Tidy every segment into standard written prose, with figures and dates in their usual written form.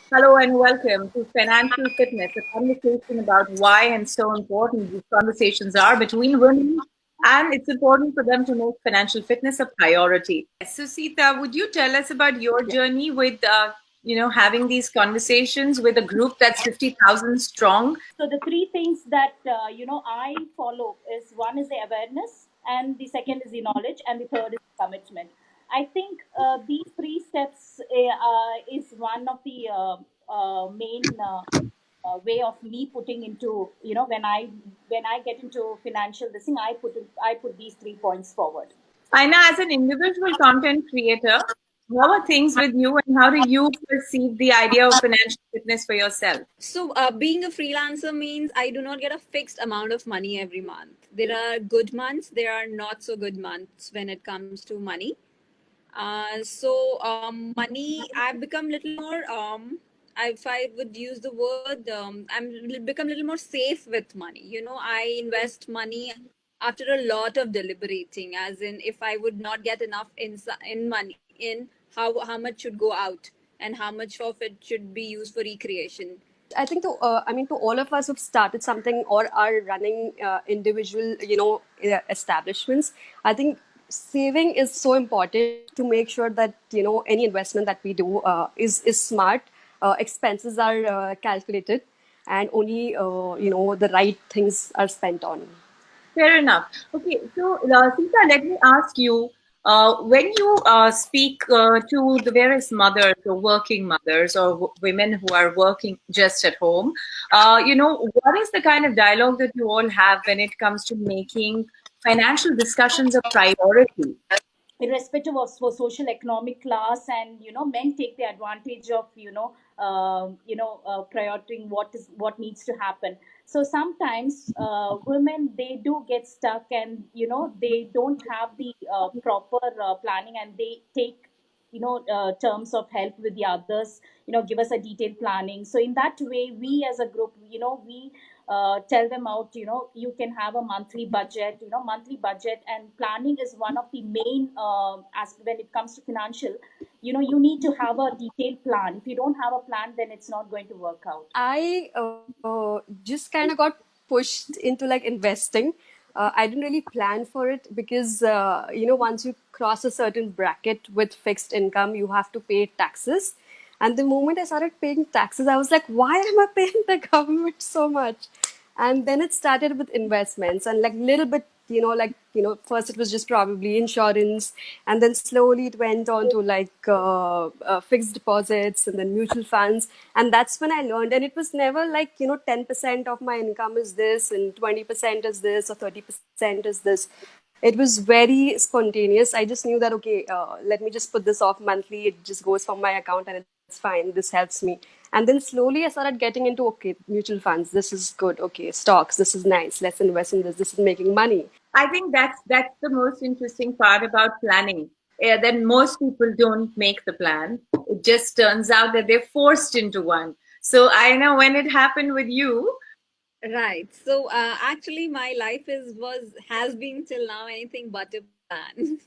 Hello and welcome to Financial Fitness, a conversation about why and so important these conversations are between women, and it's important for them to make financial fitness a priority. So, Sita, would you tell us about your Yeah. journey with, having these conversations with a group that's 50,000 strong? So the three things that I follow is one is the awareness, and the second is the knowledge, and the third is the commitment. I think these three steps is one of the main way of me putting into when I get into financial this thing I put these 3 points forward. I know as an individual content creator, how are things with you and how do you perceive the idea of financial fitness for yourself? So, being a freelancer means I do not get a fixed amount of money every month. There are good months, there are not so good months when it comes to money. Money, I've become little more, if I would use the word, become a little more safe with money. I invest money after a lot of deliberating, as in if I would not get enough in money in, how much should go out and how much of it should be used for recreation. I think to all of us who've started something or are running individual, establishments, I think saving is so important to make sure that any investment that we do is smart. Expenses are calculated, and only the right things are spent on. Fair enough. Okay, so Sita, let me ask you, when you speak to the various mothers or working mothers or women who are working just at home, what is the kind of dialogue that you all have when it comes to making financial discussions a priority? Irrespective of social economic class, and men take the advantage of prioritizing what needs to happen. So sometimes women, they do get stuck, and they don't have the proper planning, and they take terms of help with the others, give us a detailed planning. So in that way, we as a group, we tell them out, you can have a monthly budget, and planning is one of the main as when it comes to financial. You need to have a detailed plan. If you don't have a plan, then it's not going to work out. I just kind of got pushed into like investing. I didn't really plan for it because once you cross a certain bracket with fixed income, you have to pay taxes. And the moment I started paying taxes, I was like, why am I paying the government so much? And then it started with investments and like little bit, first it was just probably insurance, and then slowly it went on to like fixed deposits and then mutual funds. And that's when I learned. And it was never like 10% of my income is this and 20% is this or 30% is this. It was very spontaneous. I just knew that, okay, let me just put this off monthly. It just goes from my account and it's fine. This helps me. And then slowly I started getting into, okay, mutual funds. This is good. Okay, stocks. This is nice. Let's invest in this. This is making money. I think that's the most interesting part about planning. That most people don't make the plan. It just turns out that they're forced into one. So I know when it happened with you. Right. So, actually, my life has been till now anything but a plan.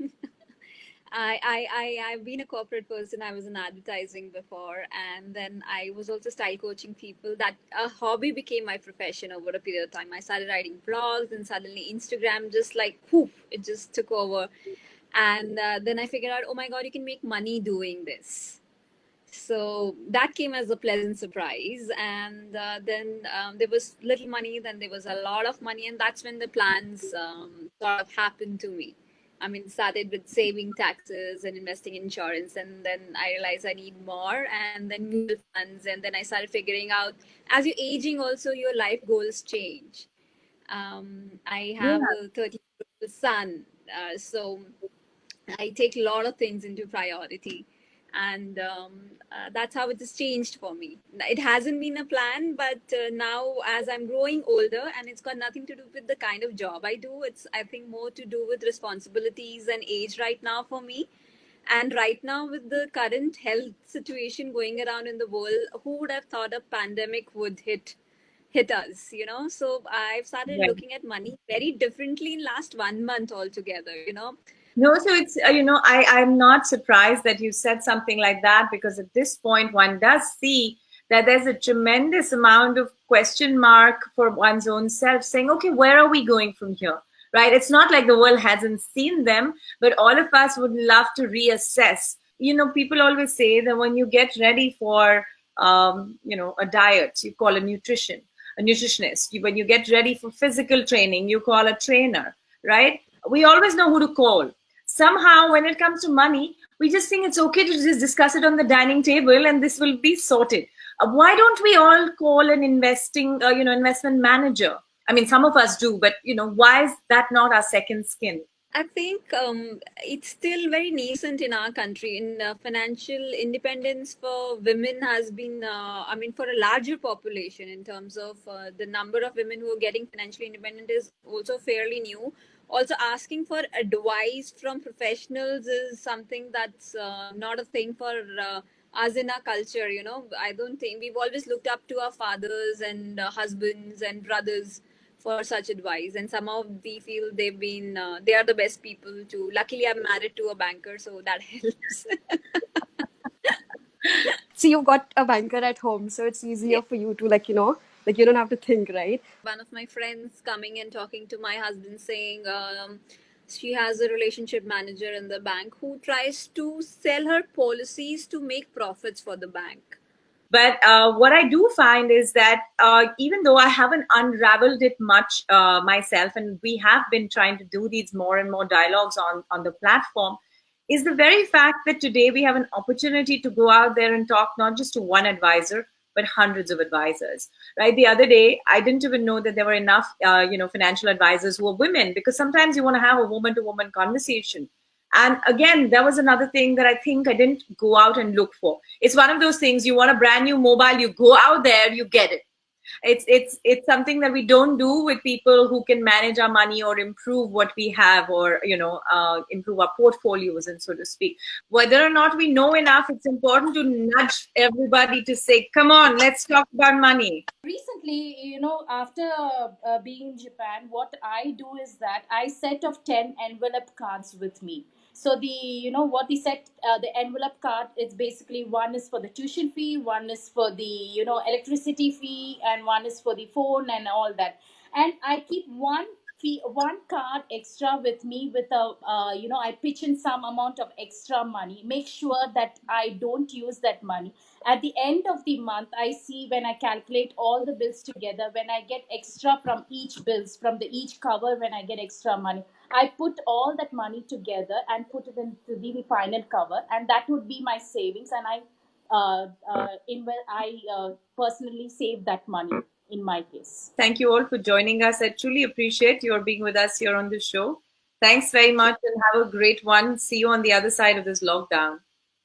I've been a corporate person. I was in advertising before, and then I was also style coaching people. That a hobby became my profession over a period of time. I started writing blogs, and suddenly Instagram just like poof, it just took over. And then I figured out, oh my God, you can make money doing this. So that came as a pleasant surprise. And then there was little money, then there was a lot of money, and that's when the plans sort of happened to me. I mean, started with saving taxes and investing in insurance, and then I realized I need more, and then mutual funds, and then I started figuring out as you're aging, also your life goals change. I have Yeah. a 13-year-old son, so I take a lot of things into priority. And that's how it has changed for me. It hasn't been a plan, but now as I'm growing older, and it's got nothing to do with the kind of job I do, it's, I think, more to do with responsibilities and age right now for me. And right now, with the current health situation going around in the world, who would have thought a pandemic would hit us, so I've started Right. looking at money very differently in last 1 month altogether. No, so it's I'm not surprised that you said something like that because at this point one does see that there's a tremendous amount of question mark for one's own self, saying, okay, where are we going from here? Right? It's not like the world hasn't seen them, but all of us would love to reassess. People always say that when you get ready for, a diet, you call a nutritionist. When you get ready for physical training, you call a trainer, right? We always know who to call. Somehow, when it comes to money, we just think it's okay to just discuss it on the dining table and this will be sorted. Why don't we all call an investment manager? I mean, some of us do, but why is that not our second skin? I think it's still very nascent in our country. In financial independence for women has been, for a larger population in terms of the number of women who are getting financially independent is also fairly new. Also, asking for advice from professionals is something that's not a thing for us in our culture. I don't think we've always looked up to our fathers and husbands and brothers for such advice, and somehow we feel they are the best people to. Luckily, I'm married to a banker, so that helps. So you've got a banker at home, so it's easier for you to you don't have to think, right? One of my friends coming and talking to my husband saying she has a relationship manager in the bank who tries to sell her policies to make profits for the bank. But what I do find is that even though I haven't unraveled it much myself, and we have been trying to do these more and more dialogues on the platform, is the very fact that today we have an opportunity to go out there and talk not just to one advisor, but hundreds of advisors, right? The other day, I didn't even know that there were enough, financial advisors who are women, because sometimes you want to have a woman-to-woman conversation. And again, that was another thing that I think I didn't go out and look for. It's one of those things, you want a brand new mobile, you go out there, you get it. It's something that we don't do with people who can manage our money or improve what we have, or improve our portfolios, and so to speak. Whether or not we know enough, it's important to nudge everybody to say, come on, let's talk about money. Recently, after being in Japan, what I do is that I set of 10 envelope cards with me. So what they set, the envelope card, it's basically one is for the tuition fee, one is for the electricity fee, and one is for the phone and all that. And I keep one card extra with me with a I pitch in some amount of extra money, make sure that I don't use that money. At the end of the month, I see, when I calculate all the bills together, when I get extra from each bills, from the each cover, when I get extra money, I put all that money together and put it into the final cover, and that would be my savings. And I personally save that money in my case. Thank you all for joining us. I truly appreciate your being with us here on the show. Thanks very much, and have a great one. See you on the other side of this lockdown.